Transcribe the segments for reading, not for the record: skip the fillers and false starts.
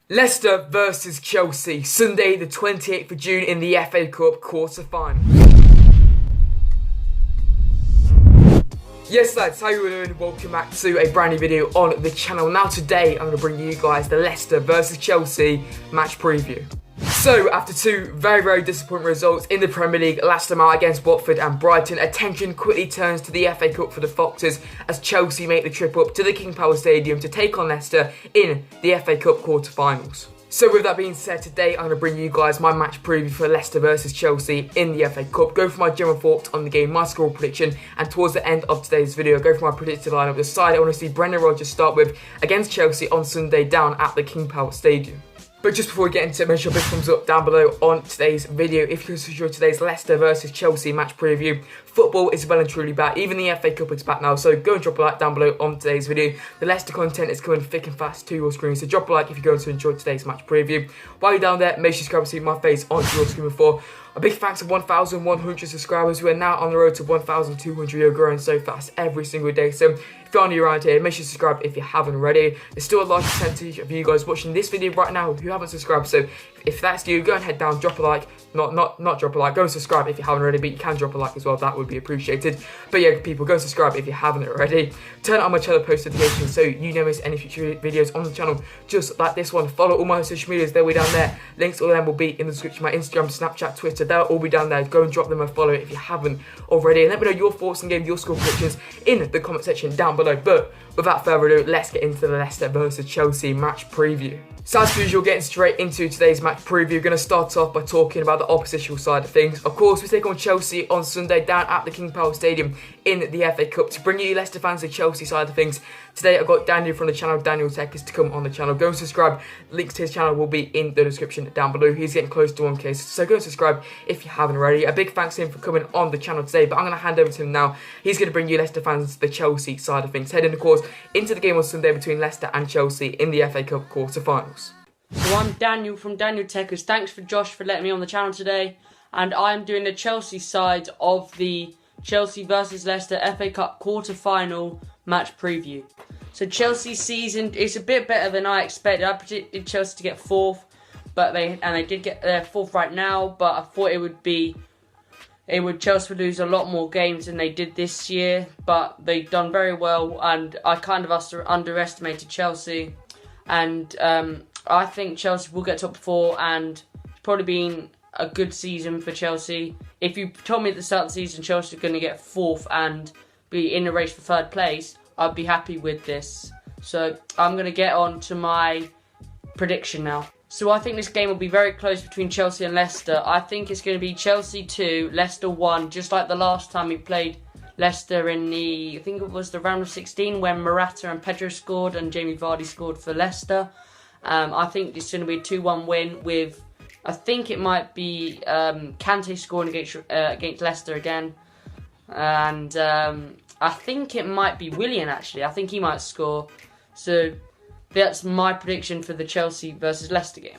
Leicester versus Chelsea, Sunday the 28th of June in the FA Cup quarter-final. Yes lads, how you doing? Welcome back to a brand new video on the channel. Now today I'm going to bring you guys the Leicester versus Chelsea match preview. So after two very disappointing results in the Premier League last time out against Watford and Brighton, attention quickly turns to the FA Cup for the Foxes as Chelsea make the trip up to the King Power Stadium to take on Leicester in the FA Cup quarter-finals. So with that being said, today I'm going to bring you guys my match preview for Leicester versus Chelsea in the FA Cup. Go for my general thoughts on the game, my score prediction, and towards the end of today's video, go for my predicted lineup. The side I want to see Brendan Rodgers start with against Chelsea on Sunday down at the King Power Stadium. But just before we get into it, make sure a big thumbs up down below on today's video if you enjoyed today's Leicester versus Chelsea match preview. Football is well and truly back. Even the FA Cup is back now, so go and drop a like down below on today's video. The Leicester content is coming thick and fast to your screen, so drop a like if you're going to enjoy today's match preview. While you're down there, make sure you subscribe to see my face onto your screen before. A big thanks to 1,100 subscribers. We are now on the road to 1,200. You're growing so fast every single day. So if you're new around here, make sure you subscribe if you haven't already. There's still a large percentage of you guys watching this video right now who haven't subscribed. So if that's you, go and head down, drop a like. Not drop a like, go and subscribe if you haven't already, but you can drop a like as well, that would be appreciated. But yeah, people, go and subscribe if you haven't already. Turn on my channel post notifications so you never miss any future videos on the channel, just like this one. Follow all my social medias, they'll be down there. Links, all of them will be in the description. My Instagram, Snapchat, Twitter, they'll all be down there. Go and drop them a follow if you haven't already. And let me know your thoughts and game, your score predictions in the comment section down below. But without further ado, let's get into the Leicester versus Chelsea match preview. So as usual, getting straight into today's match preview, we're going to start off by talking about the oppositional side of things. Of course, we take on Chelsea on Sunday down at the King Power Stadium in the FA Cup. To bring you Leicester fans the Chelsea side of things, today I've got Daniel from the channel, Daniel Tekkerz, to come on the channel. Go and subscribe. Links to his channel will be in the description down below. He's getting close to 1K, so go and subscribe if you haven't already. A big thanks to him for coming on the channel today, but I'm going to hand over to him now. He's going to bring you Leicester fans the Chelsea side of things, heading, of course, into the game on Sunday between Leicester and Chelsea in the FA Cup quarter-finals. So I'm Daniel from Daniel Tekkerz. Thanks for Josh for letting me on the channel today. And I'm doing the Chelsea side of the Chelsea versus Leicester FA Cup quarter-final match preview. So Chelsea's season is a bit better than I expected. I predicted Chelsea to get fourth, but they did get their fourth right now. But I thought Chelsea would lose a lot more games than they did this year. But they've done very well, and I kind of underestimated Chelsea. And I think Chelsea will get top four, and it's probably been a good season for Chelsea. If you told me at the start of the season Chelsea are going to get fourth and be in the race for third place, I'd be happy with this. So I'm going to get on to my prediction now. So I think this game will be very close between Chelsea and Leicester. I think it's going to be Chelsea 2, Leicester 1, just like the last time we played Leicester in I think it was the round of 16 when Morata and Pedro scored and Jamie Vardy scored for Leicester. I think it's going to be a 2-1 win with, I think it might be Kante scoring against Leicester again. And I think it might be Willian actually. I think he might score. So that's my prediction for the Chelsea versus Leicester game.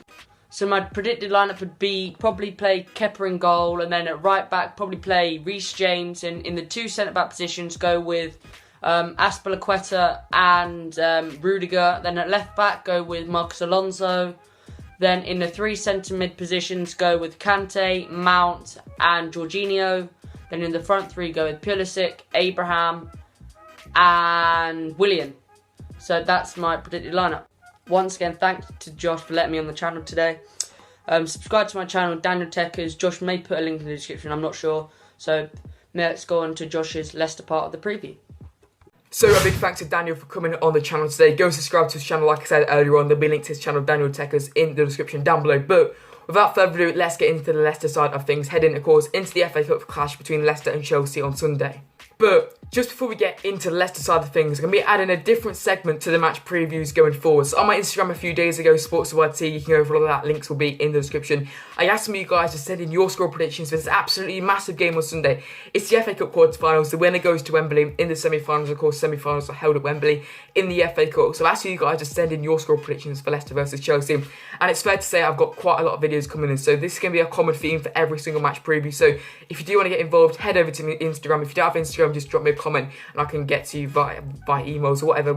So my predicted lineup would be probably play Kepa in goal, and then at right back probably play Reece James, and in the two centre back positions go with Azpilicueta and Rudiger. Then at left back go with Marcos Alonso. Then in the three centre mid positions go with Kante, Mount and Jorginho. Then in the front three go with Pulisic, Abraham and Willian. So that's my predicted lineup. Once again, thanks to Josh for letting me on the channel today. Subscribe to my channel, Daniel Tekkerz. Josh may put a link in the description, I'm not sure. So let's go on to Josh's Leicester part of the preview. So a big thanks to Daniel for coming on the channel today. Go and subscribe to his channel, like I said earlier on. There'll be a link to his channel, Daniel Tekkerz, in the description down below. But without further ado, let's get into the Leicester side of things, heading, of course, into the FA Cup clash between Leicester and Chelsea on Sunday. But just before we get into the Leicester side of things, I'm going to be adding a different segment to the match previews going forward. So on my Instagram a few days ago, SPORTSA, you can go for all of that. Links will be in the description. I asked some of you guys to send in your score predictions for this absolutely massive game on Sunday. It's the FA Cup quarter-finals. The winner goes to Wembley in the semi-finals. Of course, semi-finals are held at Wembley in the FA Cup. So I asked you guys to send in your score predictions for Leicester versus Chelsea. And it's fair to say I've got quite a lot of videos coming in. So this is going to be a common theme for every single match preview. So if you do want to get involved, head over to me Instagram. If you don't have Instagram, just drop me a comment and I can get to you via emails or whatever.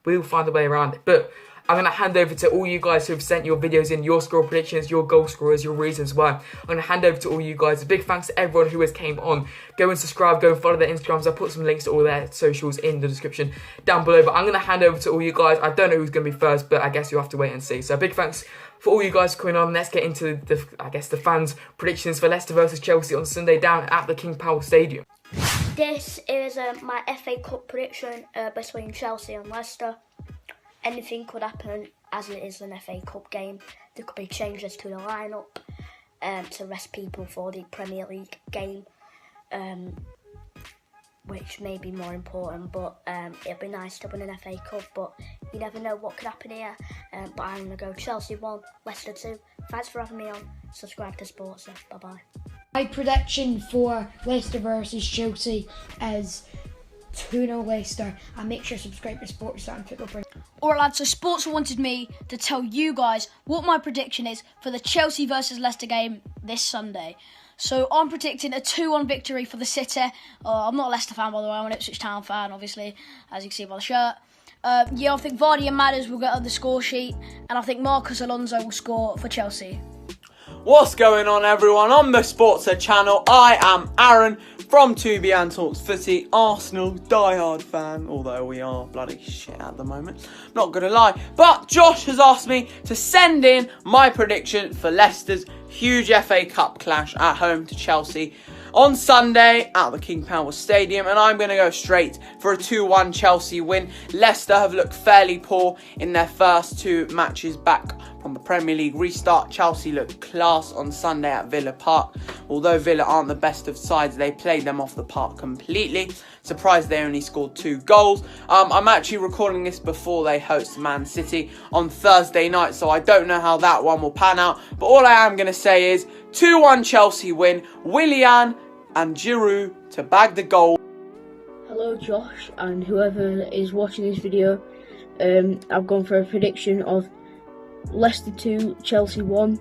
We'll find a way around it. But I'm going to hand over to all you guys who have sent your videos in, your score predictions, your goal scorers, your reasons why. I'm going to hand over to all you guys. A big thanks to everyone who has came on. Go and subscribe, go and follow their Instagrams. I'll put some links to all their socials in the description down below. But I'm going to hand over to all you guys. I don't know who's going to be first, but I guess you'll have to wait and see. So big thanks for all you guys coming on. Let's get into the fans' predictions for Leicester versus Chelsea on Sunday down at the King Power Stadium. This is my FA Cup prediction between Chelsea and Leicester. Anything could happen as it is an FA Cup game. There could be changes to the lineup to rest people for the Premier League game, which may be more important, but it'd be nice to win an FA Cup, but you never know what could happen here. But I'm going to go Chelsea 1, Leicester 2. Thanks for having me on. Subscribe to SPORTSA. Bye-bye. My prediction for Leicester versus Chelsea is 2-0 Leicester, and make sure to subscribe to SPORTSA and Tekkerz. Alright lads, so SPORTSA wanted me to tell you guys what my prediction is for the Chelsea versus Leicester game this Sunday. So I'm predicting a 2-1 victory for the City. I'm not a Leicester fan, by the way. I'm an Ipswich Town fan, obviously, as you can see by the shirt. I think Vardy and Madders will get on the score sheet, and I think Marcus Alonso will score for Chelsea. What's going on, everyone? On the SPORTSA channel, I am Aaron from 2BN Talks Footy, Arsenal diehard fan, although we are bloody shit at the moment, not gonna lie. But Josh has asked me to send in my prediction for Leicester's huge FA Cup clash at home to Chelsea on Sunday at the King Power Stadium, and I'm going to go straight for a 2-1 Chelsea win. Leicester have looked fairly poor in their first 2 matches back from the Premier League restart. Chelsea looked class on Sunday at Villa Park. Although Villa aren't the best of sides, they played them off the park completely. Surprised they only scored 2 goals. I'm actually recording this before they host Man City on Thursday night, so I don't know how that one will pan out. But all I am going to say is 2-1 Chelsea win. Willian and Giroud to bag the goal. Hello Josh and whoever is watching this video. I've gone for a prediction of Leicester 2, Chelsea 1.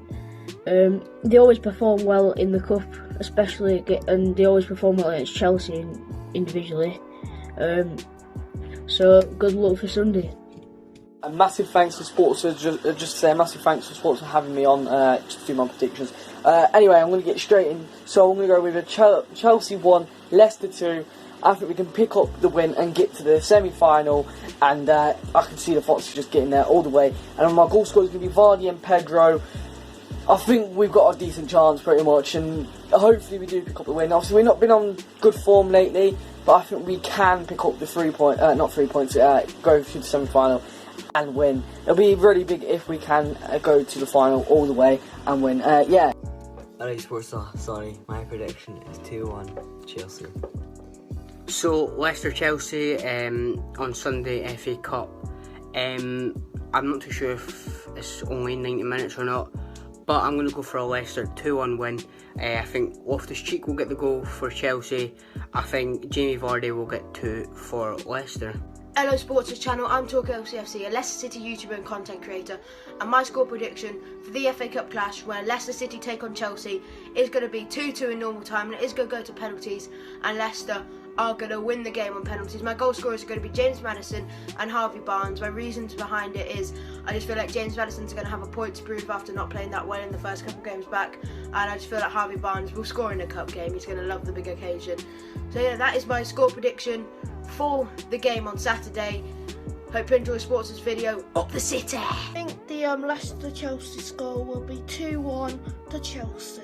They always perform well in the cup, especially, and they always perform well against Chelsea individually. So good luck for Sunday. A massive thanks to SPORTSA, just to say a massive thanks to SPORTSA for having me on to do my predictions. Anyway, I'm going to get straight in, so I'm going to go with a Chelsea 1, Leicester 2. I think we can pick up the win and get to the semi-final, and I can see the Foxes just getting there all the way. And my goal scorers is going to be Vardy and Pedro. I think we've got a decent chance pretty much, and hopefully we do pick up the win. Obviously we've not been on good form lately, but I think we can pick up the 3 points, go to the semi-final and win. It'll be really big if we can go to the final all the way and win. Yeah. Hello SPORTSA, sorry, my prediction is 2-1 Chelsea. So Leicester Chelsea on Sunday FA Cup. I'm not too sure if it's only 90 minutes or not, but I'm going to go for a Leicester 2-1 win. I think Loftus-Cheek will get the goal for Chelsea. I think Jamie Vardy will get 2 for Leicester. Hello SPORTSA channel, I'm Talker LCFC, a Leicester City YouTuber and content creator, and my score prediction for the FA Cup clash where Leicester City take on Chelsea is going to be 2-2 in normal time, and it is going to go to penalties, and Leicester are going to win the game on penalties. My goal scorers are going to be James Maddison and Harvey Barnes. My reasons behind it is I just feel like James Maddison's going to have a point to prove after not playing that well in the first couple of games back, and I just feel like Harvey Barnes will score in a cup game. He's going to love the big occasion. So yeah, that is my score prediction for the game on Saturday. Hope you enjoy SPORTSA's video. Up the City! I think the Leicester-Chelsea score will be 2-1 to Chelsea.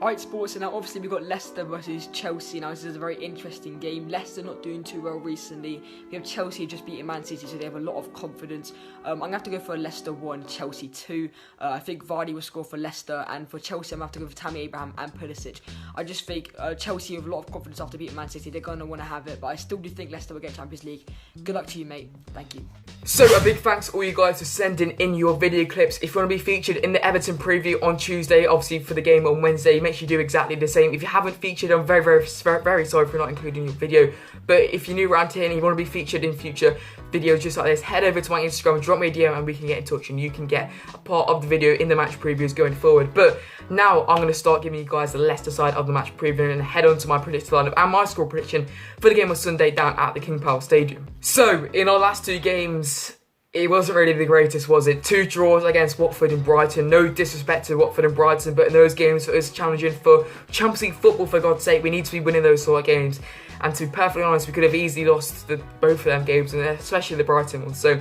Alright, sports, and now obviously we've got Leicester versus Chelsea. Now this is a very interesting game. Leicester not doing too well recently. We have Chelsea just beating Man City, so they have a lot of confidence. I'm going to have to go for a Leicester 1, Chelsea 2. I think Vardy will score for Leicester, and for Chelsea I'm going to have to go for Tammy Abraham and Pulisic. I just think Chelsea have a lot of confidence after beating Man City. They're going to want to have it, but I still do think Leicester will get Champions League. Good luck to you, mate. Thank you. So a big thanks to all you guys for sending in your video clips. If you want to be featured in the Everton preview on Tuesday, obviously for the game on Wednesday, make sure you do exactly the same. If you haven't featured, I'm very sorry for not including your video. But if you're new around here and you want to be featured in future videos just like this, head over to my Instagram, drop me a DM and we can get in touch and you can get a part of the video in the match previews going forward. But now I'm going to start giving you guys the Leicester side of the match preview and head on to my predicted lineup and my score prediction for the game on Sunday down at the King Power Stadium. So in our last two games, it wasn't really the greatest, was it? 2 draws against Watford and Brighton. No disrespect to Watford and Brighton, but in those games it was challenging for Champions League football, for God's sake. We need to be winning those sort of games. And to be perfectly honest, we could have easily lost both of them games, and especially the Brighton one. So,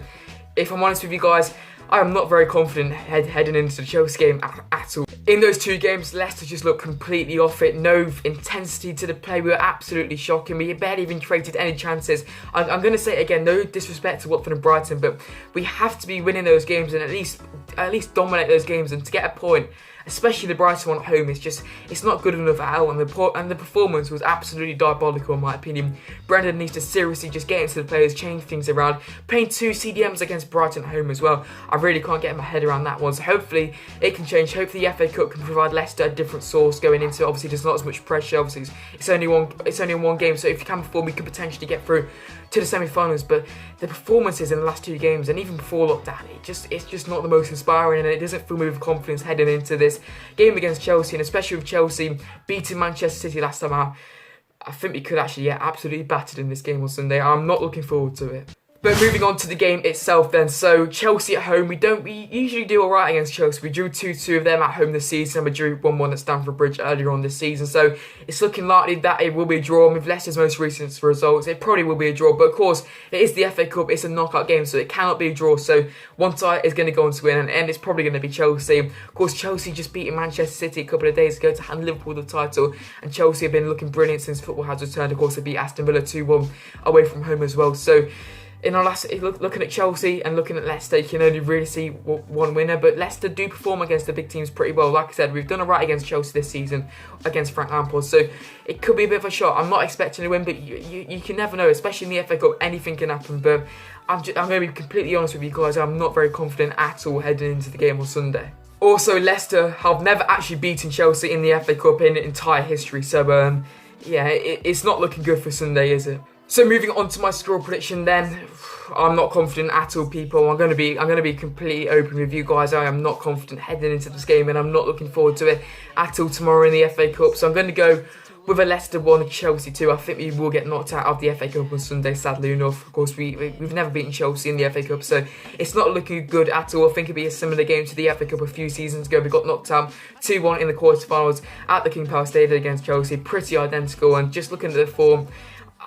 if I'm honest with you guys, I am not very confident heading into the Chelsea game at all. In those 2 games, Leicester just looked completely off it. No intensity to the play. We were absolutely shocking. We barely even created any chances. I'm going to say it again, no disrespect to Watford and Brighton, but we have to be winning those games and at least dominate those games, and to get a point, especially the Brighton one at home, it's not good enough at all, and the performance was absolutely diabolical in my opinion. Brendan needs to seriously just get into the players, change things around. Playing 2 CDMs against Brighton at home as well, I really can't get my head around that one, so hopefully it can change. Hopefully the FA Cup can provide Leicester a different source going into it. Obviously there's not as much pressure, obviously it's only one game, so if you can perform, we could potentially get through to the semi-finals. But the performances in the last 2 games and even before lockdown, it's just not the most inspiring, and it doesn't fill me with confidence heading into this game against Chelsea, and especially with Chelsea beating Manchester City last time out. I think we could actually get absolutely battered in this game on Sunday. I'm not looking forward to it. But moving on to the game itself then, so Chelsea at home, we usually do alright against Chelsea. We drew 2-2 of them at home this season, and we drew 1-1 at Stamford Bridge earlier on this season, so it's looking likely that it will be a draw. And with Leicester's most recent results, it probably will be a draw, but of course, it is the FA Cup, it's a knockout game, so it cannot be a draw, so one side is going to go on to win, and it's probably going to be Chelsea. Of course, Chelsea just beating Manchester City a couple of days ago to hand Liverpool the title, and Chelsea have been looking brilliant since football has returned. Of course, they beat Aston Villa 2-1 away from home as well, so in our last looking at Chelsea and looking at Leicester, you can only really see one winner, but Leicester do perform against the big teams pretty well. Like I said, we've done alright against Chelsea this season, against Frank Lampard, so it could be a bit of a shot. I'm not expecting a win, but you can never know, especially in the FA Cup, anything can happen. But I'm going to be completely honest with you guys, I'm not very confident at all heading into the game on Sunday. Also, Leicester have never actually beaten Chelsea in the FA Cup in entire history, so yeah, it's not looking good for Sunday, is it? So moving on to my score prediction then, I'm not confident at all, people. I'm going to be completely open with you guys. I am not confident heading into this game, and I'm not looking forward to it at all tomorrow in the FA Cup. So I'm going to go with a Leicester 1, Chelsea 2. I think we will get knocked out of the FA Cup on Sunday, sadly enough. Of course, we've never beaten Chelsea in the FA Cup, so it's not looking good at all. I think it'll be a similar game to the FA Cup a few seasons ago. We got knocked out 2-1 in the quarterfinals at the King Power Stadium against Chelsea. Pretty identical, and just looking at the form,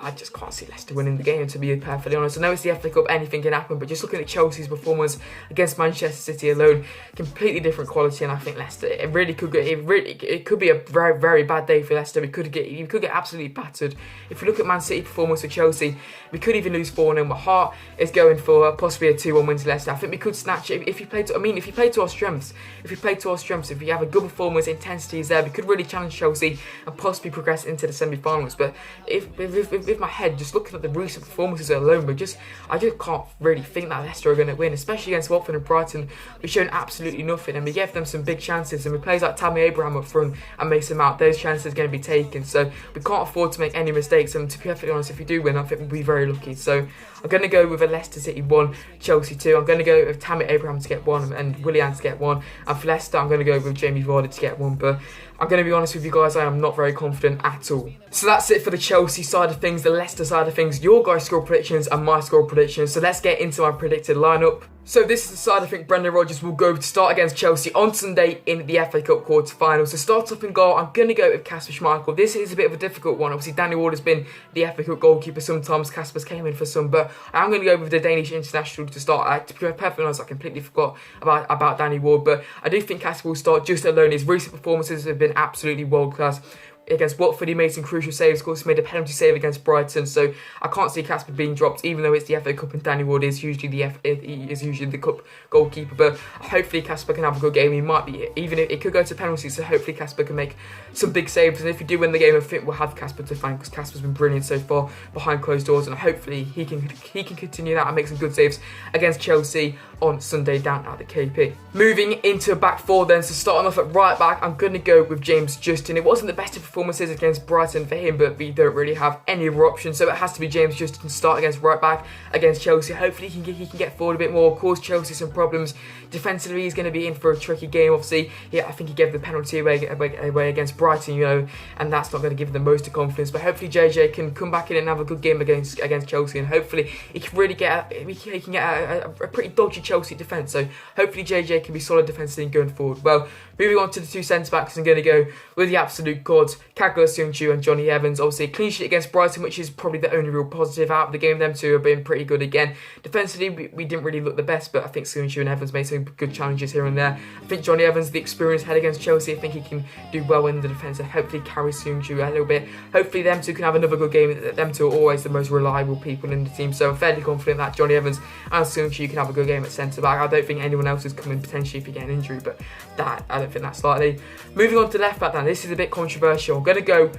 I just can't see Leicester winning the game, to be perfectly honest. I know it's the FA Cup, anything can happen, but just looking at Chelsea's performance against Manchester City alone, completely different quality, and I think Leicester, it could be a very, very bad day for Leicester. We could get absolutely battered. If we look at Man City performance with Chelsea, we could even lose 4-0. My heart is going for possibly a 2-1 win to Leicester. I think we could snatch it if you play to our strengths. If you have a good performance, intensity is there, we could really challenge Chelsea and possibly progress into the semi-finals. But with my head, just looking at the recent performances alone, I just can't really think that Leicester are going to win, especially against Watford and Brighton. We've shown absolutely nothing, and we gave them some big chances, and with players like Tammy Abraham up front and Mason Mount, those chances are going to be taken, so we can't afford to make any mistakes. And to be perfectly honest, if we do win, I think we'll be very lucky. So I'm going to go with a Leicester City 1, Chelsea 2. I'm going to go with Tammy Abraham to get 1 and Willian to get 1, and for Leicester I'm going to go with Jamie Vardy to get 1, but I'm going to be honest with you guys, I am not very confident at all. So that's it for the Chelsea side of things, the Leicester side of things, your guys' score predictions and my score predictions. So let's get into my predicted lineup. So this is the side I think Brendan Rodgers will go to start against Chelsea on Sunday in the FA Cup quarter-final. So start up in goal, I'm going to go with Kasper Schmeichel. This is a bit of a difficult one. Obviously, Danny Ward has been the FA Cup goalkeeper sometimes. Kasper's came in for some, but I'm going to go with the Danish international to start. To be perfectly honest, I completely forgot about Danny Ward, but I do think Kasper will start just alone. His recent performances have been absolutely world-class. Against Watford, he made some crucial saves. Of course, he made a penalty save against Brighton, so I can't see Kasper being dropped, even though it's the FA Cup and Danny Ward is usually the cup goalkeeper. But hopefully Kasper can have a good game. He might be, even if it could go to penalties, so hopefully Kasper can make some big saves. And if we do win the game, I think we'll have Kasper to thank, because Kasper's been brilliant so far behind closed doors, and hopefully he can continue that and make some good saves against Chelsea on Sunday down at the KP. Moving into a back four then, so starting off at right back, I'm going to go with James Justin. It wasn't the best of performances against Brighton for him, but we don't really have any other options, so it has to be James Justin to start against right back against Chelsea. Hopefully he can get forward a bit more, cause Chelsea some problems. Defensively, he's going to be in for a tricky game, obviously. Yeah, I think he gave the penalty away against Brighton, you know, and that's not going to give them most of confidence, but hopefully JJ can come back in and have a good game against Chelsea, and hopefully he can really get a pretty dodgy Chelsea defence, so hopefully JJ can be solid defensively going forward. Well, moving on to the two centre-backs, I'm going to go with the absolute gods, Tekkerz and Johnny Evans. Obviously, a clean sheet against Brighton, which is probably the only real positive out of the game. Them two have been pretty good again. Defensively, we didn't really look the best, but I think Soonju and Evans made some good challenges here and there. I think Johnny Evans, the experienced head against Chelsea, I think he can do well in the defence and hopefully carry Soonju a little bit. Hopefully them two can have another good game. Them two are always the most reliable people in the team, so I'm fairly confident that Johnny Evans and Soonju can have a good game at centre-back. I don't think anyone else is coming potentially if you get an injury, but that I don't think that's likely. Moving on to left-back then, this is a bit controversial. I'm going to go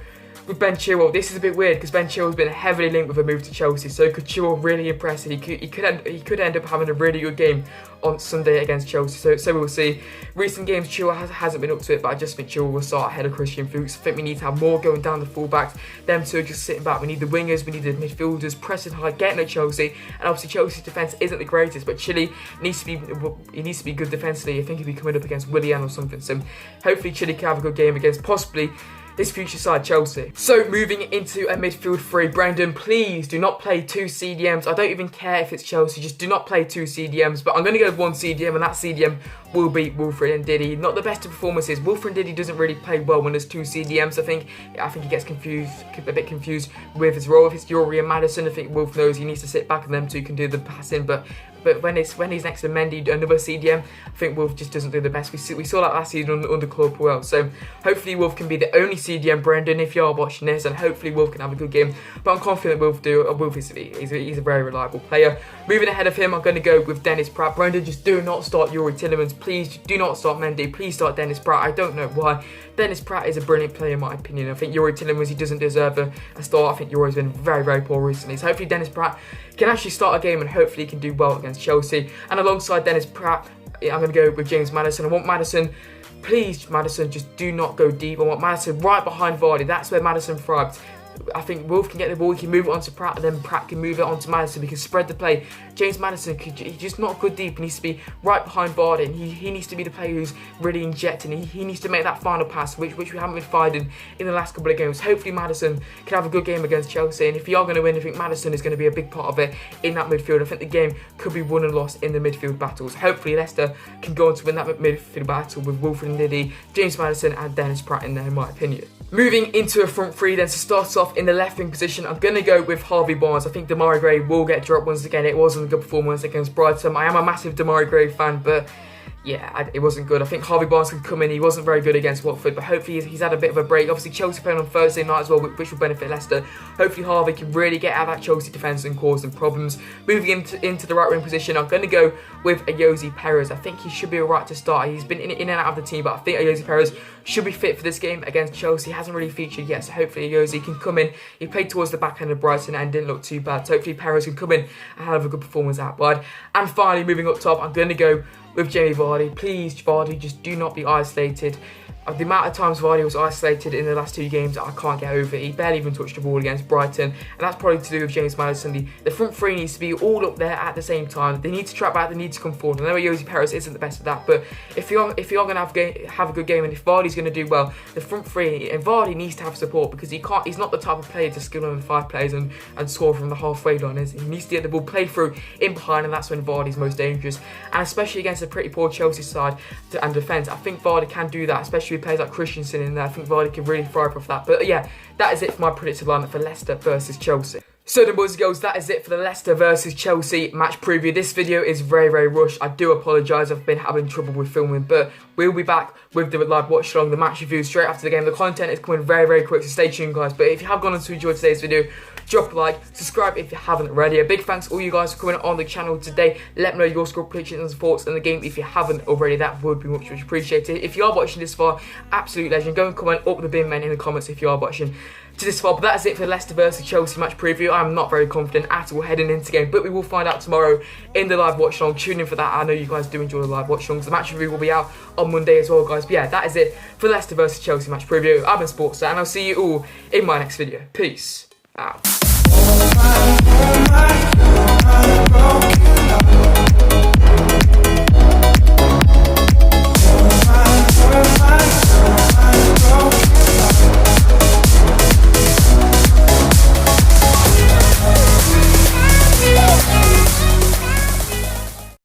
with Ben Chilwell. This is a bit weird because Ben Chilwell's been heavily linked with a move to Chelsea, so could Chilwell really impress? He could end up having a really good game on Sunday against Chelsea, so we'll see. Recent games Chilwell hasn't been up to it, but I just think Chilwell will start ahead of Christian Fuchs. I think we need to have more going down the fullbacks. Them two are just sitting back. We need the wingers, we need the midfielders pressing hard, getting at Chelsea, and obviously Chelsea's defence isn't the greatest, but Chile needs to be good defensively. I think he'll be coming up against Willian or something, so hopefully Chile can have a good game against possibly this future side Chelsea. So moving into a midfield three, Brendan, please do not play two CDMs. I don't even care if it's Chelsea, just do not play two CDMs, but I'm going to go with one CDM, and that CDM will be Wilfred Ndidi. Not the best of performances. Wilfred Ndidi doesn't really play well when there's two CDMs. I think he gets a bit confused with his role. If it's Yuri and Maddison, I think Wolf knows he needs to sit back and them two can do the passing, but when he's next to Mendy, another CDM, I think Wolf just doesn't do the best. We saw that last season under Claude Puel. So hopefully Wolf can be the only CDM, Brendan, if you are watching this, and hopefully Wolf can have a good game. But I'm confident Wolf do. Wolf he's a very reliable player. Moving ahead of him, I'm going to go with Dennis Pratt. Brendan, just do not start Yuri Tillemans. Please do not start Mendy. Please start Dennis Pratt. I don't know why. Dennis Pratt is a brilliant player in my opinion. I think Yuri Tillemans, he doesn't deserve a start. I think Yuri's been very, very poor recently. So hopefully Dennis Pratt can actually start a game and hopefully he can do well against Chelsea. And alongside Dennis Pratt, I'm going to go with James Maddison. I want Maddison, please Maddison, just do not go deep. I want Maddison right behind Vardy. That's where Maddison thrives. I think Wolf can get the ball, he can move it on to Pratt, and then Pratt can move it on to Maddison. We can spread the play. James Maddison, he's just not good deep. He needs to be right behind Vardy, and he needs to be the player who's really injecting. He needs to make that final pass, which we haven't been finding in the last couple of games. Hopefully Maddison can have a good game against Chelsea, and if we are going to win, I think Maddison is going to be a big part of it in that midfield. I think the game could be won and lost in the midfield battles. Hopefully Leicester can go on to win that midfield battle with Wilfred Ndidi, James Maddison and Dennis Pratt in there, in my opinion. Moving into a front three then, to start off in the left wing position, I'm going to go with Harvey Barnes. I think Demarai Gray will get dropped once again. It wasn't a good performance against Brighton. I am a massive Demarai Gray fan, but yeah, it wasn't good. I think Harvey Barnes can come in. He wasn't very good against Watford, but hopefully he's had a bit of a break. Obviously, Chelsea playing on Thursday night as well, which will benefit Leicester. Hopefully, Harvey can really get out of that Chelsea defence and cause them problems. Moving into the right wing position, I'm going to go with Ayoze Perez. I think he should be alright to start. He's been in and out of the team, but I think Ayoze Perez should be fit for this game against Chelsea. He hasn't really featured yet, so hopefully Ayoze can come in. He played towards the back end of Brighton and didn't look too bad, so hopefully Perez can come in and have a good performance out wide. And finally, moving up top, I'm going to go with Jamie Vardy. Please, Vardy, just do not be isolated. The amount of times Vardy was isolated in the last two games, I can't get over it. He barely even touched the ball against Brighton, and that's probably to do with James Maddison. The front three needs to be all up there at the same time. They need to track back, they need to come forward. I know Ayoze Perez isn't the best at that, but if you're going to have a good game, and if Vardy's going to do well, the front three, and Vardy needs to have support, because he's not the type of player to skill on 5 players and score from the halfway line. He needs to get the ball played through in behind, and that's when Vardy's most dangerous. And especially against a pretty poor Chelsea side and defence, I think Vardy can do that, especially with players like Christensen in there. I think Vardy can really thrive off that. But yeah, that is it for my predicted lineup for Leicester versus Chelsea. So then, boys and girls, that is it for the Leicester versus Chelsea match preview. This video is very, very rushed. I do apologise, I've been having trouble with filming, but we'll be back with the live watch along, the match review straight after the game. The content is coming very, very quick, so stay tuned, guys. But if you have gone on to enjoy today's video, drop a like, subscribe if you haven't already. A big thanks to all you guys for coming on the channel today. Let me know your score predictions and thoughts in the game if you haven't already. That would be much appreciated. If you are watching this far, absolute legend. Go and comment up the bin men in the comments if you are watching. to this far. But that is it for the Leicester versus Chelsea match preview. I'm not very confident at all heading into the game, but we will find out tomorrow in the live watch along. Tune in for that. I know you guys do enjoy the live watch alongs. The match review will be out on Monday as well, guys. But yeah, that is it for the Leicester versus Chelsea match preview. I've been SPORTSA, and I'll see you all in my next video. Peace out.